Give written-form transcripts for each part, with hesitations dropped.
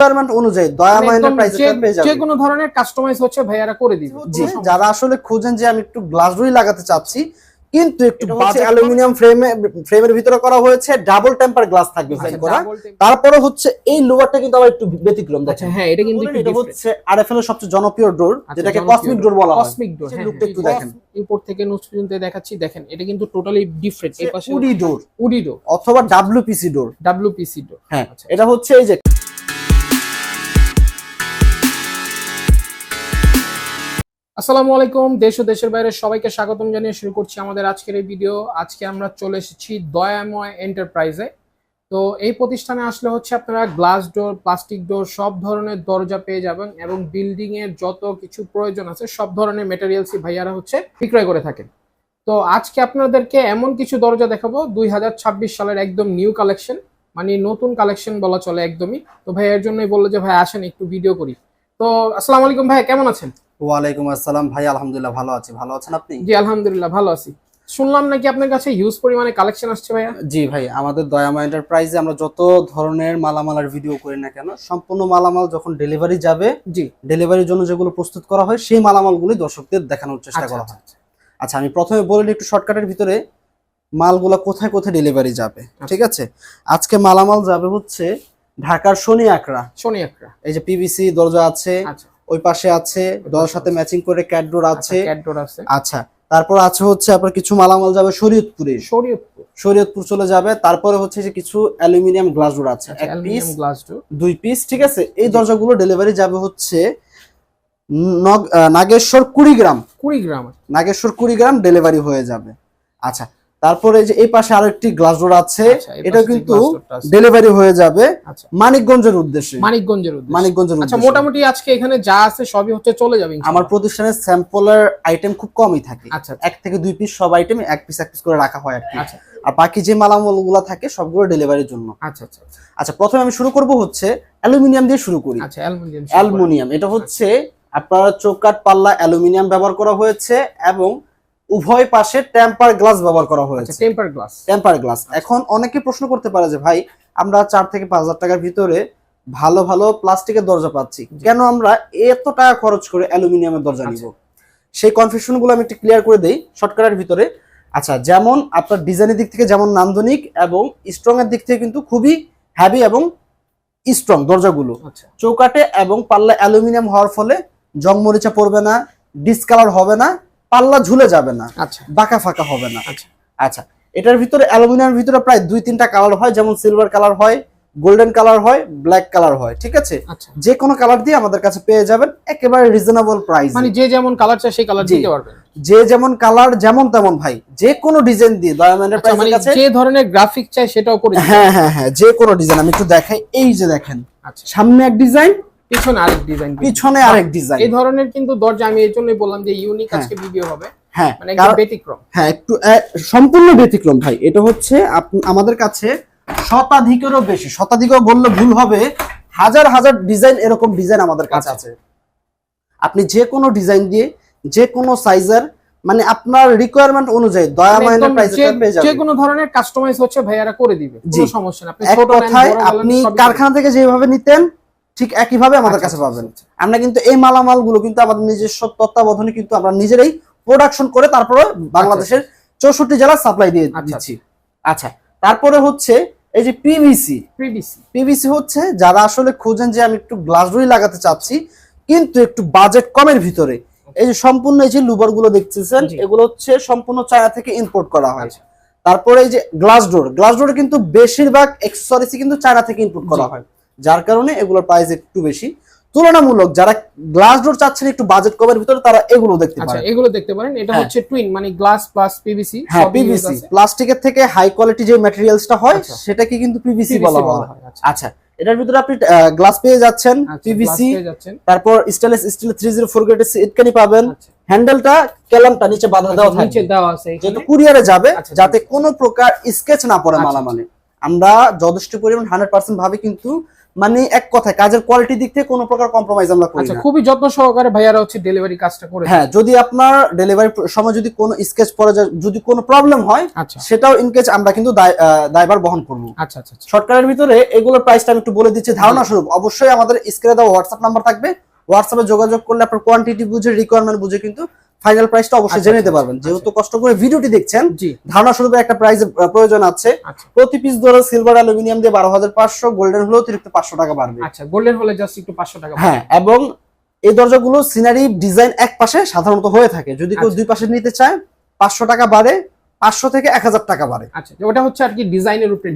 Requirement অনুযায়ী দয়াময় এন্টারপ্রাইজে পেয়ে যাবেন। যে কোনো ধরনের কাস্টমাইজ হচ্ছে ভাইয়ারা করে দিবে। জি, যারা আসলে খোঁজেন যে আমি একটু গ্লাস ডোরই লাগাতে চাচ্ছি কিন্তু একটু বাজেট, অ্যালুমিনিয়াম ফ্রেমের ভিতরে করা হয়েছে, ডাবল টেম্পার গ্লাস থাকবে ফাইল করা। তারপরে হচ্ছে এই লোয়ারটা কিন্তু আবার একটু ব্যতিক্রম দেখেন। হ্যাঁ, এটা কিন্তু এটা হচ্ছে আরএফএল এর সবচেয়ে জনপ্রিয় ডোর, যেটাকে কসমিক ডোর বলা হয়। কসমিক ডোর, লুকটা একটু দেখেন। উপর থেকে নিচ পর্যন্ত দেখাচ্ছি, দেখেন এটা কিন্তু টোটালি ডিফারেন্ট। এই পাশে উডি ডোর, উডি ডোর অথবা ডাব্লিউপিসি ডোর। ডাব্লিউপিসি ডোর, হ্যাঁ, এটা হচ্ছে এই যে আসসালামু আলাইকুম, দেশ ও দেশের বাইরে সবাইকে স্বাগতম জানিয়ে শুরু করছি আমাদের আজকের এই ভিডিও। আজকে আমরা চলে এসেছি দয়াময় এন্টারপ্রাইজে। তো এই প্রতিষ্ঠানে আসলে হচ্ছে আপনারা গ্লাস ডোর, প্লাস্টিক ডোর, সব ধরনের দরজা পেয়ে যাবেন এবং বিল্ডিং এর যত কিছু প্রয়োজন আছে সব ধরনের ম্যাটেরিয়ালসই ভাইয়ারা হচ্ছে বিক্রয় করে থাকেন। তো আজকে আপনাদেরকে এমন কিছু দরজা দেখাবো 2026 সালের একদম নিউ কালেকশন, মানে নতুন কালেকশন বলা চলে একদমই। তো ভাই এর জন্যই বললো যে ভাই আসেন একটু ভিডিও করি। তো আসসালামু আলাইকুম ভাই, কেমন আছেন? ওয়ালাইকুম আসসালাম ভাই, আলহামদুলিল্লাহ ভালো আছি। ভালো আছেন আপনি? জি আলহামদুলিল্লাহ ভালো আছি। শুনলাম নাকি আপনার কাছে হিউজ পরিমাণে কালেকশন আসছে ভাইয়া? জি ভাই, আমাদের দয়াময় এন্টারপ্রাইজে আমরা যত ধরনের মালামালের ভিডিও করি না কেন, সম্পূর্ণ মালামাল যখন ডেলিভারি যাবে, জি ডেলিভারির জন্য যেগুলো প্রস্তুত করা হয় সেই মালামালগুলি দর্শকদের দেখানোর চেষ্টা করা হয়। আচ্ছা, আমি প্রথমে বলে নিই একটু শর্টকাটের ভিতরে মালগুলো কোথায় কোথায় ডেলিভারি যাবে। ঠিক আছে, আজকে মালামাল যাবে হচ্ছে ঢাকার শনি আকরা। এই যে পিভিসি দরজা আছে, ওই পাশে আছে দরজার সাথে ম্যাচিং করে ক্যাটডোর আছে। আচ্ছা, তারপর আছে হচ্ছে আপনার কিছু মালামাল যাবে শরীয়তপুরে, শরীয়তপুর চলে যাবে। তারপরে হচ্ছে যে কিছু অ্যালুমিনিয়াম গ্লাস ডোর আছে, এক পিস, দুই পিস। ঠিক আছে, এই দরজাগুলো ডেলিভারি যাবে হচ্ছে নাগেশ্বর কুড়িগ্রাম, নাগেশ্বর কুড়িগ্রাম ডেলিভারি হয়ে যাবে। আচ্ছা, তারপরে যে এই পাশে আরো একটি গ্লাস ডোর আছে, এটা কিন্তু ডেলিভারি হয়ে যাবে মানিকগঞ্জের উদ্দেশ্যে। আচ্ছা, মোটামুটি আজকে এখানে যা আছে সবই হচ্ছে চলে যাবে। আমার প্রতিষ্ঠানের স্যাম্পলের আইটেম খুব কমই থাকে, এক থেকে দুই পিস সব আইটেম এক পিস করে রাখা হয় আর কি। আর বাকি যে মালামালগুলো থাকে সবগুলো ডেলিভারির জন্য। আচ্ছা, প্রথমে আমি শুরু করব হচ্ছে অ্যালুমিনিয়াম দিয়ে শুরু করি। অ্যালুমিনিয়াম, এটা হচ্ছে আপনার চৌকাঠ পাল্লা অ্যালুমিনিয়াম ব্যবহার করা হয়েছে এবং উভয় পাশে টেম্পার গ্লাস ব্যবহার করা হয়েছে। Temper glass. এখন অনেকে প্রশ্ন করতে পারে যে ভাই, আমরা 4 থেকে 5,000 টাকার ভিতরে ভালো ভালো প্লাস্টিকের দরজা পাচ্ছি, কেন আমরা এত টাকা খরচ করে অ্যালুমিনিয়ামের দরজা নিব? সেই কনফিউশন গুলো আমি একটু ক্লিয়ার করে দেই শর্টকাটের ভিতরে। আচ্ছা, যেমন আপনার ডিজাইনের দিক থেকে যেমন নান্দনিক এবং স্ট্রং এর দিক থেকে কিন্তু খুবই হেভি এবং স্ট্রং দরজাগুলো। চৌকাঠে এবং পাল্লা অ্যালুমিনিয়াম হওয়ার ফলে জং মরিচা পড়বে না, ডিসকালার হবে না, পাল্লা ঝুলে যাবে না, বাঁকা ফাঁকা হবে না। আচ্ছা, এটার ভিতরে অ্যালুমিনিয়ামের ভিতরে প্রায় 2-3টা কালার হয়, যেমন সিলভার কালার হয়, গোল্ডেন কালার হয়, ব্ল্যাক কালার হয়। ঠিক আছে, যে কোনো কালার দিয়ে আমাদের কাছে পেয়ে যাবেন একেবারে রিজনেবল প্রাইস। মানে যে যেমন কালার চাই সেই কালার দিতে পারবেন, যে যেমন কালার যেমন তেমন ভাই, যে কোনো ডিজাইন দিয়ে দয়াময় এন্টারপ্রাইজের কাছে যে ধরনের গ্রাফিক চাই সেটাও করে দিবেন। হ্যাঁ, যে কোনো ডিজাইন। আমি একটু দেখাই, এই যে দেখেন সামনে এক ডিজাইন, পিছনে আরেক ডিজাইন, পিছনে আরেক ডিজাইন। এই ধরনের কিন্তু দরজা আমি এই জন্যই বললাম যে ইউনিক আজকে ভিডিও হবে। হ্যাঁ, মানে একদম ব্যতিক্রম। হ্যাঁ, একটু সম্পূর্ণ ব্যতিক্রম ভাই। এটা হচ্ছে আমাদের কাছে শতাধিকেরও বেশি, শতাধিকও বললে ভুল হবে, হাজার হাজার ডিজাইন, এরকম ডিজাইন আমাদের কাছে আছে। আপনি যে কোনো ডিজাইন দিয়ে যে কোনো সাইজের, মানে আপনার রিকোয়ারমেন্ট অনুযায়ী দয়াময় এন্টারপ্রাইজে পেয়ে যাবেন। যে কোনো ধরনের কাস্টমাইজ হচ্ছে ভাইয়ারা করে দিবে, কোনো সমস্যা না। আপনি ছোট কথায় আপনি কারখানা থেকে যেভাবে নিতেন ঠিক একইভাবে আমাদের কাছে পাবেন। আমরা কিন্তু এই মালামালগুলো কিন্তু আমাদের নিজস্ব তত্ত্বাবধানে কিন্তু আমরা নিজেরাই প্রোডাকশন করে তারপরে বাংলাদেশের 64 জেলা সাপ্লাই দিয়ে দিচ্ছি। আচ্ছা, তারপরে হচ্ছে এই যে পিভিসি হচ্ছে যারা আসলে খোঁজেন যে আমি একটু গ্লাস ডোরই লাগাতে চাচ্ছি কিন্তু একটু বাজেট কমের ভিতরে, এই যে সম্পূর্ণ এই যে লুবার গুলো দেখতেছেন, এগুলো হচ্ছে সম্পূর্ণ চায়না থেকে ইম্পোর্ট করা হয়। তারপরে এই যে গ্লাস ডোর কিন্তু বেশিরভাগ অ্যাকসেসরিজ কিন্তু চায়না থেকে ইম্পোর্ট করা হয়, যার কারণে এগুলোর প্রাইস একটু বেশি। তুলনামূলক যারা গ্লাস ডোর চাচ্ছেন একটু বাজেট কমের ভিতরে, তারা এগুলো দেখতে পারেন। এটা হচ্ছে টুইন, মানে গ্লাস প্লাস পিভিসি। পিভিসি প্লাস্টিকের থেকে হাই কোয়ালিটি যে ম্যাটেরিয়ালসটা হয় সেটাকে কিন্তু পিভিসি বলা হয়। আচ্ছা, এটার ভিতরে আপনি গ্লাস পেয়ে যাচ্ছেন, পিভিসি, তারপর স্টেনলেস স্টিল 304 গ্রেডের সিটকানি পাবেন। হ্যান্ডেলটা কেলামটা নিচে বাঁধা দেওয়া আছে, যেটা কুরিয়ারে যাবে, যাতে কোনো প্রকার স্কেচ না পড়ে মালামালে। আমরা যথেষ্ট পরিমাণ 100% ভাবে কিন্তু মানে এক কথায় কাজের কোয়ালিটি দিক থেকে কোনো প্রকার কম্প্রোমাইজ আমরা করি আচ্ছা না। খুবই যত্ন সহকারে ভাইয়ারা হচ্ছে ডেলিভারি কাজটা করে। হ্যাঁ, যদি আপনার ডেলিভারি সময় যদি কোনো স্কেচ পড়ে যায়, যদি কোনো প্রবলেম হয়, আচ্ছা সেটাও ইনকেস আমরা কিন্তু দায়ভার বহন করব। আচ্ছা আচ্ছা শর্টকাটের ভিতরে এগুলোর প্রাইসটা আমি একটু বলে দিচ্ছি ধারণা স্বরূপ। অবশ্যই আমাদের স্ক্রিনে দেওয়া হোয়াটসঅ্যাপ নাম্বার থাকবে, হোয়াটসঅ্যাপে যোগাযোগ করলে আপনার কোয়ান্টিটি বুঝে, রিকোয়ারমেন্ট বুঝে কিন্তু ফাইনাল প্রাইসটা অবশ্যই জেনে নিতে পারবেন। যেহেতু কষ্ট করে ভিডিওটি দেখছেন, ধারণা স্বরূপ একটা প্রাইস প্রয়োজন আছে। প্রতি পিস ধরে সিলভার অ্যালুমিনিয়াম দিয়ে 12,500, গোল্ডেন হলেও অতিরিক্ত 500 টাকা বাড়বে। আচ্ছা গোল্ডেন হলে জাস্ট একটু 500 টাকা। হ্যাঁ, এবং এই দরজাগুলো সিনারি ডিজাইন এক পাশে সাধারণত হয়ে থাকে, যদি কেউ দুই পাশে নিতে চায় 500 টাকা বাড়ে, 500 থেকে 1000 টাকা বাড়ে। আচ্ছা ওটা হচ্ছে আর কি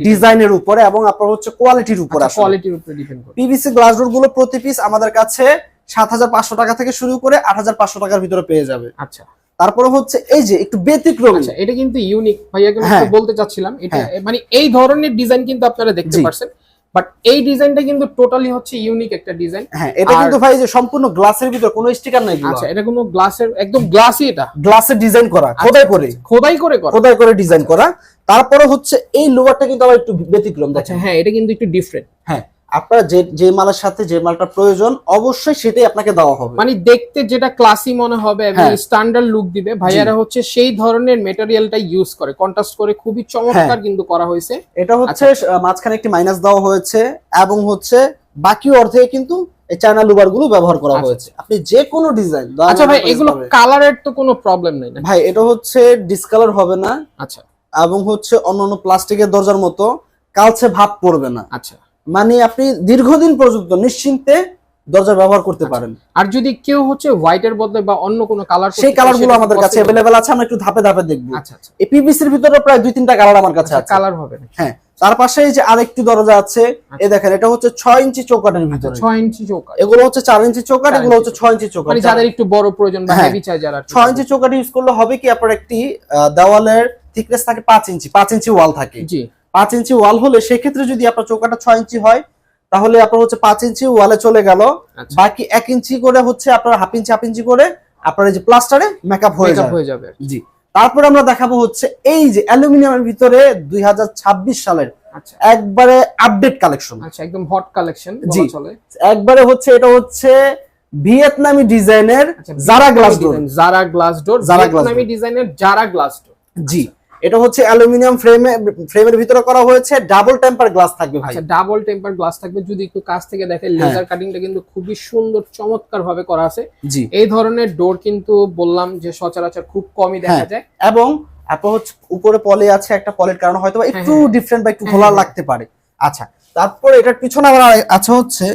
ডিজাইনের উপরে এবং আপনার হচ্ছে কোয়ালিটির উপরে, কোয়ালিটির উপরে ডিপেন্ড করে। পিভিসি গ্লাস ডোর গুলো প্রতি পিস আমাদের কাছে 7,500 টাকা থেকে শুরু করে 8,500 টাকার ভিতরে পেয়ে যাবে। আচ্ছা তারপরে হচ্ছে এই যে একটু ব্যতিক্রমী, আচ্ছা এটা কিন্তু ইউনিক ভাইয়াকে আমি বলতে চাচ্ছিলাম, এটা মানে এই ধরনের ডিজাইন কিন্তু আপনারা দেখতে পারছেন, বাট এই ডিজাইনটা কিন্তু টোটালি হচ্ছে ইউনিক একটা ডিজাইন। হ্যাঁ, এটা কিন্তু ভাই যে সম্পূর্ণ গ্লাসের ভিতর কোনো স্টিকার নাই। আচ্ছা এটা কোনো গ্লাসের, একদম গ্লাসই, এটা গ্লাসের ডিজাইন করা, খোদাই করে ডিজাইন করা। তারপরে হচ্ছে এই লোয়ারটা কিন্তু আবার একটু ব্যতিক্রম। আচ্ছা হ্যাঁ, এটা কিন্তু একটু ডিফারেন্ট। হ্যাঁ, আপনার যে মালের সাথে যে মালটা প্রয়োজন অবশ্যই সেটাই আপনাকে দেওয়া হবে। মানে দেখতে যেটা ক্লাসি মনে হবে এবং স্ট্যান্ডার্ড লুক দিবে, ভাইয়ারা হচ্ছে সেই ধরনের মেটেরিয়ালটা ইউজ করে, কন্ট্রাস্ট করে, খুবই চমৎকার কিন্তু করা হয়েছে। এটা হচ্ছে মাঝখানে একটি মাইনাস দেওয়া হয়েছে এবং হচ্ছে বাকি অর্ধে কিন্তু এই চায়না লুবার গুলো ব্যবহার করা হয়েছে। আপনি যে কোনো ডিজাইন। আচ্ছা ভাই, এগুলো কালারের তো কোনো প্রবলেম নেই না ভাই? এটা হচ্ছে ডিসকালার হবে না। আচ্ছা, এবং হচ্ছে অন্যান্য প্লাস্টিকের দরজার মতো কালচে ভাব পড়বে না। আচ্ছা, মানে আপনি দীর্ঘদিন পর্যন্ত নিশ্চিন্তে দরজা ব্যবহার করতে পারেন। আর যদি কেউ হচ্ছে হোয়াইটের বদলে বা অন্য কোনো কালার, সেই কালার গুলো আমাদের কাছে अवेलेबल আছে, আমরা একটু ধাপে ধাপে দেখব। আচ্ছা আচ্ছা, এই পিভিসির ভিতরে প্রায় 2-3টা কালার আমার কাছে আছে। কালার হবে না? হ্যাঁ, তার পাশে এই যে আরেকটি দরজা আছে, এই দেখেন, এটা হচ্ছে 6 ইঞ্চি চৌকাঠের ভিতরে। 6 ইঞ্চি চৌকাঠ, এগুলো হচ্ছে 4 ইঞ্চি চৌকাঠ, এগুলো হচ্ছে 6 ইঞ্চি চৌকাঠ। মানে যাদের একটু বড় প্রয়োজন বা হেভি চাই যারা, 6 ইঞ্চি চৌকাঠ ইউজ করলে হবে কি, আপনার একটি দেওয়ালের থিকনেস থাকে 5 ইঞ্চি, 5 ইঞ্চি ওয়াল থাকে। জি, 5 ইঞ্চি ওয়াল হলে সেই ক্ষেত্রে যদি আপনার চৌকাঠটা 6 ইঞ্চি হয়, তাহলে আপনার হচ্ছে 5 ইঞ্চি ওয়ালে চলে গেল, বাকি 1 ইঞ্চি করে হচ্ছে আপনার হাফ ইঞ্চি করে আপনার এই যে প্লাস্টারে মেকআপ হয়ে যাবে। জি, তারপর আমরা দেখাবো হচ্ছে এই যে অ্যালুমিনিয়ামের ভিতরে 2026 সালের একবারে আপডেট কালেকশন। আচ্ছা, একদম হট কালেকশন বলা চলে। একবারে হচ্ছে এটা হচ্ছে ভিয়েতনামি ডিজাইনের জারা গ্লাস ডোর। ভিয়েতনামি ডিজাইনের জারা গ্লাস ডোর। জি, এটা হচ্ছে অ্যালুমিনিয়াম ফ্রেমের ভিতরে করা হয়েছে, ডাবল টেম্পার গ্লাস থাকবে ভাই। আচ্ছা, ডাবল টেম্পার গ্লাস থাকবে। যদি একটু কাছ থেকে দেখেন, লেজার কাটিংটা কিন্তু খুবই সুন্দর, চমৎকার ভাবে করা আছে। জি, এই ধরনের ডোর কিন্তু বললাম যে সচরাচর খুব কমই দেখা যায়। এবং আপনার হচ্ছে উপরে পলি আছে, একটা পলির কারণে হয়তো একটু ডিফারেন্ট বা একটু ঘোলা লাগতে পারে। আচ্ছা, তারপরে এটার পিছনে আবার আছে হচ্ছে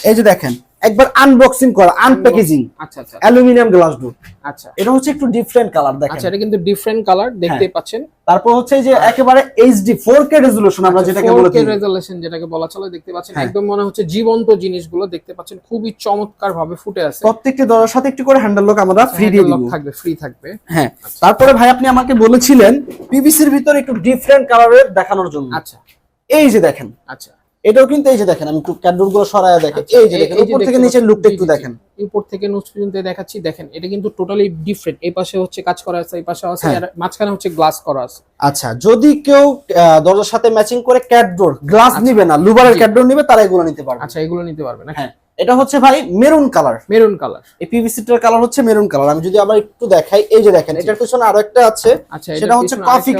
এই যে দেখেন, একবার আনবক্সিং করা, আনপ্যাকেজিং। আচ্ছা আচ্ছা, অ্যালুমিনিয়াম গ্লাস ডোর। আচ্ছা, এটা হচ্ছে একটু ডিফারেন্ট কালার দেখেন। আচ্ছা, এটা কিন্তু ডিফারেন্ট কালার দেখতেই পাচ্ছেন। তারপর হচ্ছে এই যে একেবারে এইচডি 4K রেজোলিউশন, আমরা যেটাকে বলি 4K রেজোলিউশন যেটাকে বলা চলে, দেখতে পাচ্ছেন। একদম মনে হচ্ছে জীবন্ত জিনিসগুলো দেখতে পাচ্ছেন, খুবই চমৎকার ভাবে ফুটে আছে। প্রত্যেকটি দরজার সাথে একটু করে হ্যান্ডেল লক আমরা ফ্রি দিয়ে দিব, ফ্রি থাকবে। হ্যাঁ, তারপরে ভাই আপনি আমাকে বলেছিলেন পিভিসির ভিতরে একটু ডিফারেন্ট কালারের দেখানোর জন্য। আচ্ছা, এই যে দেখেন, আচ্ছা, এটাও কিন্তু এই যে দেখেন, আমি একটু ক্যাডবোর্ড গুলো সরায়া দেখেন। এই যে দেখেন, উপর থেকে নিচের লুকটা একটু দেখেন। উপর থেকে নিচ পর্যন্ত দেখাচ্ছি, দেখেন এটা কিন্তু টোটালি ডিফারেন্ট। এই পাশে হচ্ছে কাজ করা আছে, এই পাশে আছে, আর মাঝখানে হচ্ছে গ্লাস করা আছে। আচ্ছা, যদি কেউ দরজার সাথে ম্যাচিং করে ক্যাডবোর্ড গ্লাস নিবে না, লুবারের ক্যাডবোর্ড নিবে, তারা এগুলো নিতে পারবে। আচ্ছা, এগুলো নিতে পারবে না? হ্যাঁ, এটা হচ্ছে ভাই মেরুন কালার। এই পিভিসিটার কালার হচ্ছে মেরুন কালার। আমি যদি আবার একটু দেখাই, এই যে দেখেন, এটার পিছনে আরো একটা আছে, সেটা হচ্ছে কফি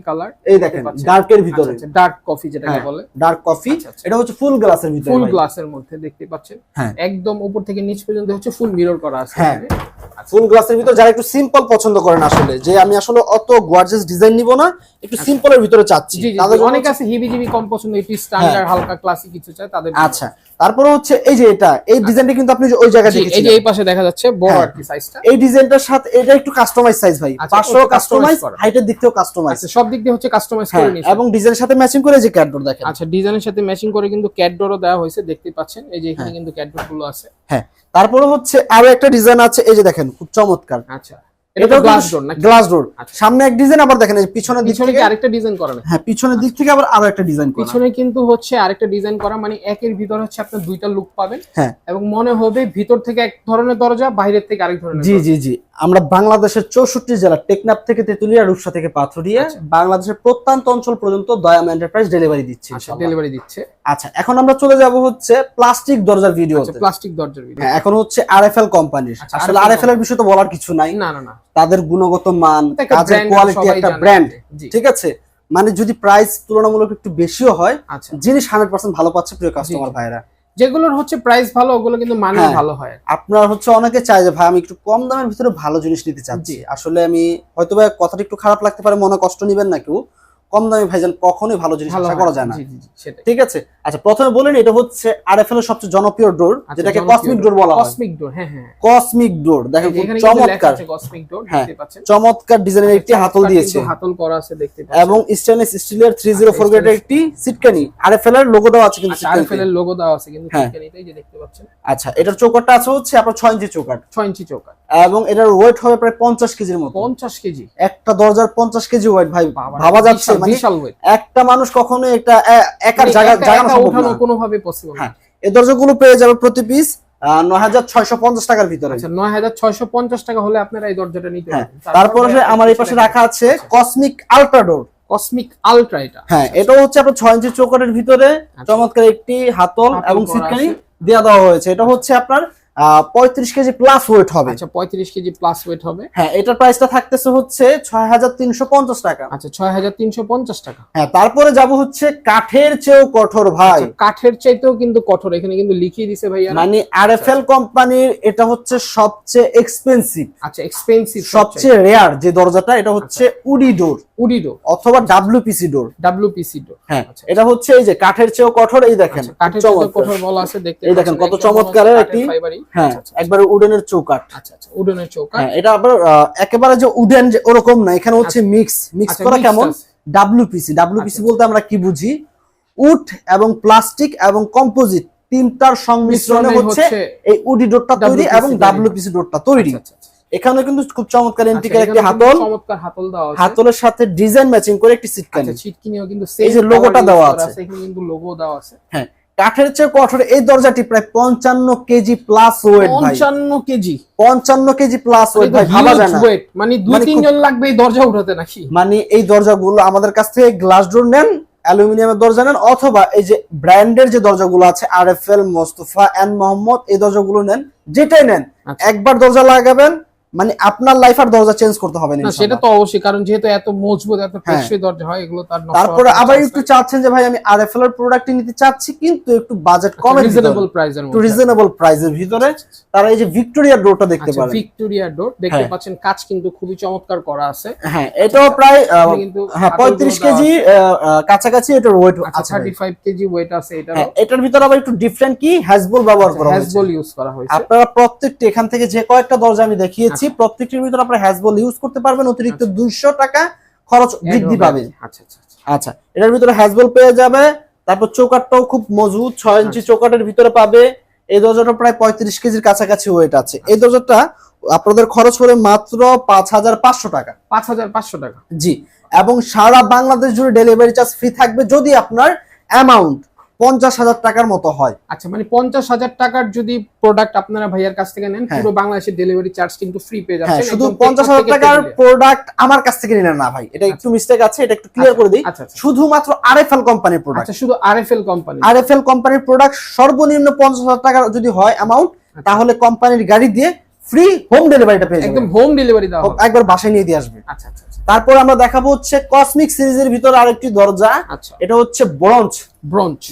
কালার। এই দেখেন, ডার্কের ভিতরে, ডার্ক কফি যেটাকে বলে, ডার্ক কফি। এটা হচ্ছে ফুল গ্লাসের ভিতরে, ফুল গ্লাসের মধ্যে দেখতে পাচ্ছেন। একদম উপর থেকে নিচ পর্যন্ত হচ্ছে ফুল মিরর করা আছে। হ্যাঁ, ফুল গ্লাসের ভিতরে যারা একটু সিম্পল পছন্দ করেন, আসলে যে আমি আসলে অত গর্জিয়াস ডিজাইন নিব না, একটু সিম্পলের ভিতরে চাচ্ছি, তাদের অনেক আছে হিবিজিবি কম পছন্দ, একটু স্ট্যান্ডার্ড হালকা ক্লাসিক কিছু চায় তাদের। আচ্ছা, তারপরে হচ্ছে এই যে এই ডিজাইনটা কিন্তু আপনি ওই জায়গায় দেখেছেন, এই যে এই পাশে দেখা যাচ্ছে বড় আর কি সাইজটা। এই ডিজাইনটার সাথে এটা একটু কাস্টমাইজ সাইজ ভাই, 500 কাস্টমাইজ, হাইটের দিক থেকেও কাস্টমাইজ। আচ্ছা, সব দিক দিয়ে হচ্ছে কাস্টমাইজ করে নিয়েছে, এবং ডিজাইনের সাথে ম্যাচিং করে যে ক্যাডডোর দেখেন। আচ্ছা, ডিজাইনের সাথে ম্যাচিং করে কিন্তু ক্যাডডোরও দেওয়া হয়েছে, দেখতে পাচ্ছেন। এই যে এখানে কিন্তু ক্যাডডোর গুলো আছে। হ্যাঁ, তারপরে হচ্ছে আরো একটা ডিজাইন আছে, এই যে দেখেন, খুব চমৎকার। আচ্ছা, এটা গ্লাস ডোর নাকি? Glass door. সামনে এক ডিজাইন, আবার দেখেন এই পিছনের দিক থেকে আরেকটা ডিজাইন করা না? হ্যাঁ, পিছনের দিক থেকে আবার আরো একটা ডিজাইন করা। পিছনে কিন্তু হচ্ছে আরেকটা ডিজাইন করা, মানে একের ভিতর হচ্ছে আপনি দুইটা লুক পাবেন। হ্যাঁ, এবং মনে হবে ভিতর থেকে এক ধরনের দরজা, বাইরের থেকে আরেক ধরনের। জি জি জি। আমরা বাংলাদেশের 64 জেলা, টেকনাফ থেকে তেতুলিয়া, রূপসা থেকে পাথুরিয়া, বাংলাদেশের প্রত্যন্ত অঞ্চল পর্যন্ত দয়াম এন্টারপ্রাইজ ডেলিভারি দিচ্ছে। ডেলিভারি দিচ্ছে। আচ্ছা, এখন আমরা চলে যাব হচ্ছে প্লাস্টিক দরজার ভিডিওতে। প্লাস্টিক দরজার ভিডিও। হ্যাঁ, এখন হচ্ছে আরএফএল কোম্পানির। আসলে আরএফএল এর বিষয়ে তো বলার কিছু নাই। না না না, তাদের গুণগত মান, কাজের কোয়ালিটি, একটা ব্র্যান্ড, ঠিক আছে। মানে যদি প্রাইস তুলনামূলক একটু বেশিও হয়, জিনিস 100% ভালো পাচ্ছে প্রিয় কাস্টমার ভাইরা। যেগুলোর হচ্ছে প্রাইস ভালো, ওগুলো কিন্তু মানে ভালো হয়। আপনার হচ্ছে অনেকে চায় যে ভাই আমি একটু কম দামের ভিতরে ভালো জিনিস নিতে চাচ্ছি। আসলে আমি হয়তো ভাই কথাটা একটু খারাপ লাগতে পারে, মনে কষ্ট নিবেন না কেউ, কম দামে ভাইজান কখনোই ভালো জিনিস আশা করা যায় না। ঠিক আছে। আচ্ছা, প্রথমে বলেন এটা হচ্ছে আরএফএল এর সবচেয়ে জনপ্রিয় ডোর, যেটাকে কসমিক ডোর বলা হয়। কসমিক ডোর, হ্যাঁ হ্যাঁ, কসমিক ডোর। দেখেন খুব চমৎকার কসমিক ডোর, হ্যাঁ, দেখতে পাচ্ছেন চমৎকার ডিজাইনের একটি হাতল দিয়েছে, হাতল করা আছে দেখতে পাচ্ছেন, এবং স্টেনলেস স্টিলের 304 গ্রেডের একটি সিটকানি। আরএফএল এর লোগো দেওয়া আছে, কিন্তু আরএফএল এর লোগো দেওয়া আছে কিন্তু সিটকানিতেই, যে দেখতে পাচ্ছেন। আচ্ছা, এটার চৌকাটটা আছে হচ্ছে আপনার 6 ইঞ্চি চৌকাট। 6 ইঞ্চি চৌকাট, এবং এটার ওয়েট হবে প্রায় 50 কেজির মতো। 50 কেজি একটা দরজার 50 কেজি ওয়েট, ভাই ভাবা যাচ্ছে? মানে বিশাল ওয়েট। একটা মানুষ কখনো একটা একার জায়গা ওঠানো কোনোভাবে পসিবল না। এই দরজাগুলো পেয়ে যাবে প্রতি পিস 9650 টাকার ভিতরে। আচ্ছা, 9650 টাকা হলে আপনারা এই দরজাটা নিতে পারবেন। তারপরে আমার এই পাশে রাখা আছে কসমিক আলট্রা ডোর। কসমিক আলট্রা, এটা হ্যাঁ, এটা হচ্ছে আপনার 6 ইঞ্চি চৌকাটের ভিতরে চমৎকার একটি হাতল এবং সিটকানি দেওয়া হয়েছে। এটা হচ্ছে আপনার 35 কেজি প্লাস ওয়েট হবে। আচ্ছা, 35 কেজি প্লাস ওয়েট হবে। হ্যাঁ, এটার প্রাইসটা থাকতেছে হচ্ছে 6350 টাকা। আচ্ছা, 6350 টাকা। হ্যাঁ, তারপরে যাব হচ্ছে কাঠের চেয়েও কঠোর ভাই। কাঠের চাইতেও কিন্তু কঠোর, এখানে কিন্তু লিখিয়ে দিয়েছে ভাইয়া। মানে আরএফএল কোম্পানির এটা হচ্ছে সবচেয়ে এক্সপেন্সিভ। আচ্ছা, এক্সপেন্সিভ, সবচেয়ে রেয়ার যে দরজাটা, এটা হচ্ছে উডি ডোর। উডি ডোর অথবা ডব্লিউপিসি ডোর। ডব্লিউপিসি ডোর, হ্যাঁ, এটা হচ্ছে এই যে কাঠের চেয়েও কঠোর। এই দেখেন কাঠের চেয়েও কঠোর বলা আছে, দেখতে এই দেখেন কত চমৎকার একটি। হ্যাঁ, একবারে উডেনের চৌকাট। আচ্ছা আচ্ছা, উডেনের চৌকাট। হ্যাঁ, এটা আবার একেবারে যে উডেন যে ওরকম না, এখানে হচ্ছে মিক্স করা। কেমন? ডব্লিউপিসি বলতে আমরা কি বুঝি? উড এবং প্লাস্টিক এবং কম্পোজিট তিনটার সংমিশ্রণে হচ্ছে এই উডি ডোরটা তৈরি এবং ডব্লিউপিসি ডোরটা তৈরি। এখানে কিন্তু খুব চমৎকার এন্টিকের একটি হাতল, চমৎকার হাতল দেওয়া আছে। হাতলের সাথে ডিজাইন ম্যাচিং করে একটি সিটকানি। আচ্ছা, সিটকানিও কিন্তু এই যে লোগোটা দেওয়া আছে, এখানে কিন্তু লোগো দেওয়া আছে। হ্যাঁ, কাঠের চেয়ে কঠোর এই দরজাটি প্রায় 55 কেজি প্লাস ওয়েট ভাই। 55 কেজি, 55 কেজি প্লাস ওয়েট ভাই, ভাবা যায় না। মানে 2-3 জন লাগবে এই দরজা উঠাতে নাকি? মানে এই দরজাগুলো আমাদের কাছ থেকে গ্লাস ডোর নেন, অ্যালুমিনিয়ামের দরজা নেন, অথবা এই যে ব্র্যান্ডের যে দরজাগুলো আছে আরএফএল, মোস্তফা এন্ড মোহাম্মদ, এই দরজাগুলো নেন, যেটাই নেন একবার দরজা লাগাবেন মানে আপনার লাইফ আর দরজা চেঞ্জ করতে হবে না। সেটা তো অবশ্যই, কারণ যেহেতু এত মজবুত এত টেকসই দরজা হয়, এগুলো তার নষ্ট। তারপরে আবার একটু চাচ্ছেন যে ভাই আমি আরএফএল এর প্রোডাক্ট নিতে চাচ্ছি কিন্তু একটু বাজেট কম, রিজনেবল প্রাইসের মধ্যে, রিজনেবল প্রাইসের ভিতরে, তারা এই যে ভিক্টোরিয়া ডোরটা দেখতে পারেন। ভিক্টোরিয়া ডোর দেখতে পাচ্ছেন, কাজ কিন্তু খুবই চমৎকার করা আছে। হ্যাঁ, এটাও প্রায় 35 কেজি কাছাকাছি এটার ওয়েট আছে, 35 কেজি ওয়েট আছে এটা। এটার ভিতরে আবার একটু ডিফারেন্ট কি হ্যাজবল ব্যবহার করা হয়েছে, হ্যাজবল ইউজ করা হয়েছে। আপনারা প্রত্যেকটি এখান থেকে যে কয়েকটা দরজা আমি দেখিয়েছি প্রত্যেকটির ভিতরে আপনারা হ্যাজবল ইউজ করতে পারবেন, অতিরিক্ত 200 টাকা খরচ বৃদ্ধি পাবে। আচ্ছা আচ্ছা আচ্ছা, এটার ভিতরে হ্যাজবল পেয়ে যাবে। তারপর চৌকাটটাও খুব মজবুত, 6 ইঞ্চি চৌকাটের ভিতরে পাবে। এই দরজাটা প্রায় 35 কেজির কাছাকাছি ওয়েট আছে। এই দরজাটা আপনাদের খরচ হবে মাত্র 5500 টাকা। 5500 টাকা, জি। এবং সারা বাংলাদেশ জুড়ে ডেলিভারি চার্জ ফ্রি থাকবে যদি আপনার অ্যামাউন্ট 50,000 টাকার মতো হয়। আচ্ছা, মানে 50,000 টাকার যদি প্রোডাক্ট আপনারা ভাইয়ার কাছ থেকে নেন, পুরো বাংলাদেশের ডেলিভারি চার্জ কিন্তু ফ্রি পেয়ে যাচ্ছেন। শুধু 50,000 টাকার প্রোডাক্ট আমার কাছ থেকে নিলেন না ভাই, এটা একটু মিস্টেক আছে, এটা একটু ক্লিয়ার করে দিই। শুধুমাত্র আরএফএল কোম্পানির প্রোডাক্ট। আচ্ছা, শুধু আরএফএল কোম্পানি, আরএফএল কোম্পানির প্রোডাক্ট সর্বনিম্ন 50,000 টাকা যদি হয় অ্যামাউন্ট, তাহলে কোম্পানির গাড়ি দিয়ে ফ্রি হোম ডেলিভারিটা পেয়ে যাবেন। একদম হোম ডেলিভারি দাও, একবার বাসায় নিয়ে দিয়ে আসবে। আচ্ছা আচ্ছা। তারপর আমরা দেখাবো হচ্ছে কসমিক সিরিজের ভিতর আরেকটি দরজা। এটা হচ্ছে ব্রঞ্জ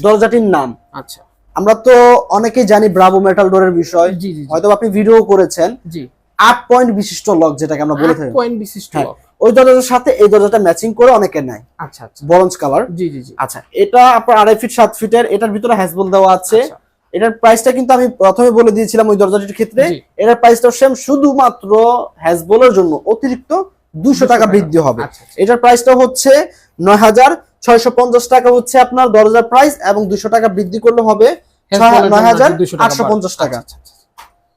দরজাটির নাম। আচ্ছা, আমরা তো অনেকেই জানি ব্রাভো মেটাল ডোরের বিষয়, হয়তো আপনি ভিডিও করেছেন। জি, 8 পয়েন্ট বিশিষ্ট লক যেটাকে আমরা বলে থাকি, 8 পয়েন্ট বিশিষ্ট লক। ওই দরজার সাথে এই দরজাটা ম্যাচিং করে অনেকে নেয়। আচ্ছা আচ্ছা, ব্রঞ্জ কালার। জি জি জি। আচ্ছা, এটা আপনার 2.5 ফিট 7 ফিটের, এটার ভিতরে হ্যাজবল দেওয়া আছে। এটার প্রাইসটা কিন্তু আমি প্রথমে বলে দিয়েছিলাম ওই দরজাটির ক্ষেত্রে, এটার প্রাইসটা সেম, শুধুমাত্র হ্যাজবলের জন্য অতিরিক্ত 200 টাকা বৃদ্ধি হবে। এটার প্রাইসটা হচ্ছে 9650 টাকা হচ্ছে আপনার দরজার প্রাইস, এবং 200 টাকা বৃদ্ধি করলে হবে 9850 টাকা।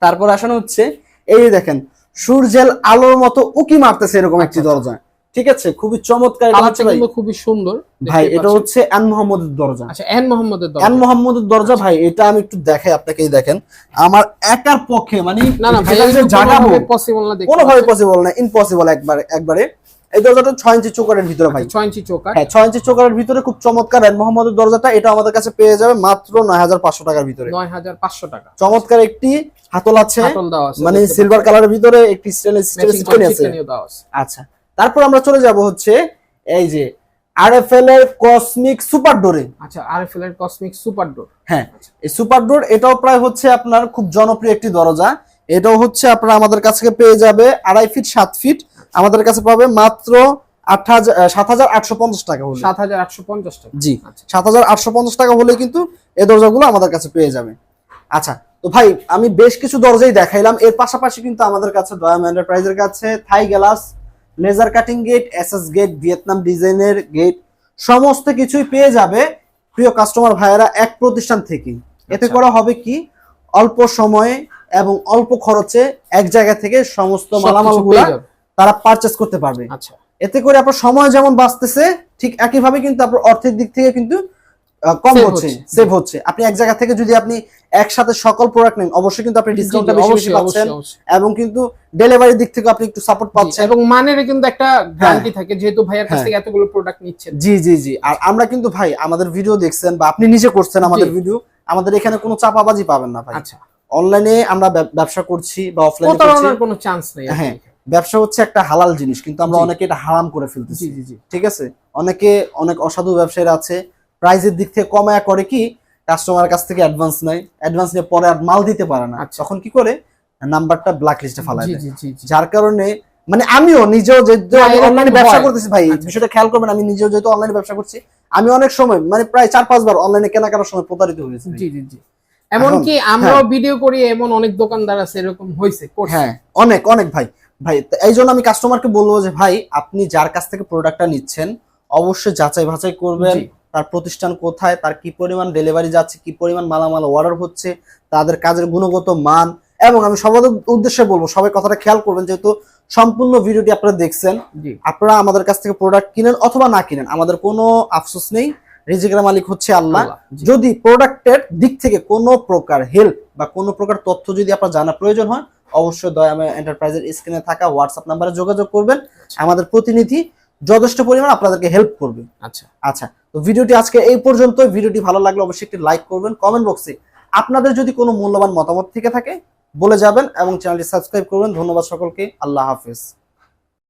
তারপর আসলে হচ্ছে এই দেখেন সূর্যের আলোর মতো উকি মারতেছে এরকম একটি দরজা। ঠিক আছে, খুবই চমৎকার। এটা হচ্ছে ভাই খুবই সুন্দর ভাই, এটা হচ্ছে এন মোহাম্মদের দরজা। আচ্ছা, এন মোহাম্মদের দরজা, এন মোহাম্মদের দরজা ভাই। এটা আমি একটু দেখাই আপনাকে, দেখেন আমার একার পক্ষে মানে না না ভাই, জাগাবো পসিবল না, কোনোভাবে পসিবল না, ইম্পসিবল একবারে। এই দরজাটা 6 ইঞ্চি চোকারের ভিতরে ভাই, 6 ইঞ্চি চোকার। হ্যাঁ 6 ইঞ্চি চোকারের ভিতরে খুব চমৎকার এন মোহাম্মদের দরজাটা। এটা আমাদের কাছে পেয়ে যাবে মাত্র 9500 টাকার ভিতরে। 9500 টাকা। চমৎকার একটি হাতল আছে, হাতল দেওয়া আছে, মানে সিলভার কালারের ভিতরে একটি স্টেনলেস স্টিল স্টোন আছে। আচ্ছা, তারপর আমরা চলে যাব হচ্ছে এই যে আরএফএল এর কসমিক সুপার ডোরে। আচ্ছা, আরএফএল এর কসমিক সুপার ডোর। হ্যাঁ, এই সুপার ডোর এটাও প্রায় হচ্ছে আপনার খুব জনপ্রিয় একটি দরজা। এটাও হচ্ছে আপনারা আমাদের কাছ থেকে পেয়ে যাবে 2.5 ফিট 7 ফিট, আমাদের কাছে পাবে মাত্র 7850 টাকা হলে। 7850 টাকা, জি 7850 টাকা হলে কিন্তু এই দরজাগুলো আমাদের কাছে পেয়ে যাবে। আচ্ছা, তো ভাই আমি বেশ কিছু দরজাই দেখাইলাম, এর পাশাপাশি কিন্তু আমাদের কাছে দয়াম এন্টারপ্রাইজের কাছে Thai glass, laser cutting gate, SS gate, Vietnam ডিজাইনের গেট সমস্ত কিছুই পেয়ে যাবে প্রিয় কাস্টমার ভাইয়েরা এক প্রতিষ্ঠান থেকে। এতে করা হবে কি, অল্প সময়ে এবং অল্প খরচে এক জায়গা থেকে সমস্ত মালামালগুলো তারা পারচেজ করতে পারবে। আচ্ছা, এতে করে আপনার সময় যেমন বাঁচতেছে, ঠিক একইভাবে কিন্তু আপনার অর্থের দিক থেকে কিন্তু কম হচ্ছে, সেভ হচ্ছে। আপনি এক জায়গা থেকে যদি আপনি একসাথে সকল প্রোডাক্ট নেন, অবশ্যই কিন্তু আপনি ডিসকাউন্টটা বেশি বেশি পাচ্ছেন এবং কিন্তু ডেলিভারির দিক থেকে আপনি একটু সাপোর্ট পাচ্ছেন এবং মানের কিন্তু একটা গ্যারান্টি থাকে, যেহেতু ভাইয়ের কাছ থেকে এতগুলো প্রোডাক্ট নিচ্ছেন। জি জি জি। আর আমরা কিন্তু ভাই আমাদের ভিডিও দেখছেন বা আপনি নিজে করছেন আমাদের ভিডিও, আমাদের এখানে কোনো চাপাবাজি পাবেন না ভাই। আচ্ছা, অনলাইনে আমরা ব্যবসা করছি বা অফলাইনে করছি, প্রতারণার কোনো চান্স নেই। হ্যাঁ, ব্যবসা হচ্ছে একটা হালাল জিনিস, কিন্তু আমরা অনেকে এটা হারাম করে ফেলতেছি। জি জি, ঠিক আছে, অনেক অসাধু ব্যবসায়ীরা আছে, প্রাইজের দিক থেকে কমায়া করে কি, কাস্টমারের কাছ থেকে অ্যাডভান্স নেয়, অ্যাডভান্স নিয়ে পরে আর মাল দিতে পারে না, তখন কি করে নাম্বারটা ব্ল্যাক লিস্টে ফালায় দেয়। যার কারণে মানে আমিও নিজেও যেহেতু অনলাইনে ব্যবসা করতেছি ভাই, বিষয়টা খেয়াল করবেন, আমি নিজেও যেহেতু অনলাইনে ব্যবসা করছি, আমি অনেক সময় মানে প্রায় 4-5 বার অনলাইনে কেনাকাটার সময় প্রতারিত হয়েছি। জি জি জি। এমনকি আমরাও ভিডিও করি, এমন অনেক দোকানদার আছে এরকম হয়েছে। হ্যাঁ, অনেক অনেক ভাই। এই জন্য আমি কাস্টমারকে বলবো যে ভাই, আপনি যার কাছ থেকে প্রোডাক্টটা নিচ্ছেন অবশ্যই যাচাই বাছাই করবেন, তার প্রতিষ্ঠান কোথায়, তার কি পরিমাণ ডেলিভারি যাচ্ছে, কি পরিমাণ মালামাল অর্ডার হচ্ছে, তাদের কাজের গুণগত মান। এবং আমি সবার উদ্দেশ্যে বলবো, সবাই কথাটা খেয়াল করবেন, যেহেতু সম্পূর্ণ ভিডিওটি আপনারা দেখছেন, আপনারা আমাদের কাছ থেকে প্রোডাক্ট কিনেন অথবা না কিনেন, আমাদের কোনো আফসোস নেই, রিজিকের মালিক হচ্ছে আল্লাহ। যদি প্রোডাক্টের দিক থেকে কোনো প্রকার হেল্প বা কোনো প্রকার তথ্য যদি আপনার জানা প্রয়োজন হয়, অবশ্যই দয়াম এন্টারপ্রাইজের স্ক্রিনে থাকা হোয়াটসঅ্যাপ নাম্বারে যোগাযোগ করবেন, আমাদের প্রতিনিধি যথেষ্ট পরিমাণ আপনাদেরকে হেল্প করবে। আচ্ছা আচ্ছা, তো ভিডিওটি আজকে এই পর্যন্ত। ভিডিওটি ভালো লাগলে অবশ্যই একটি লাইক করবেন, কমেন্ট বক্সে আপনাদের যদি কোনো মূল্যবান মতামত থেকে থাকে বলে যাবেন এবং চ্যানেলটি সাবস্ক্রাইব করবেন। ধন্যবাদ সকলকে, আল্লাহ হাফেজ।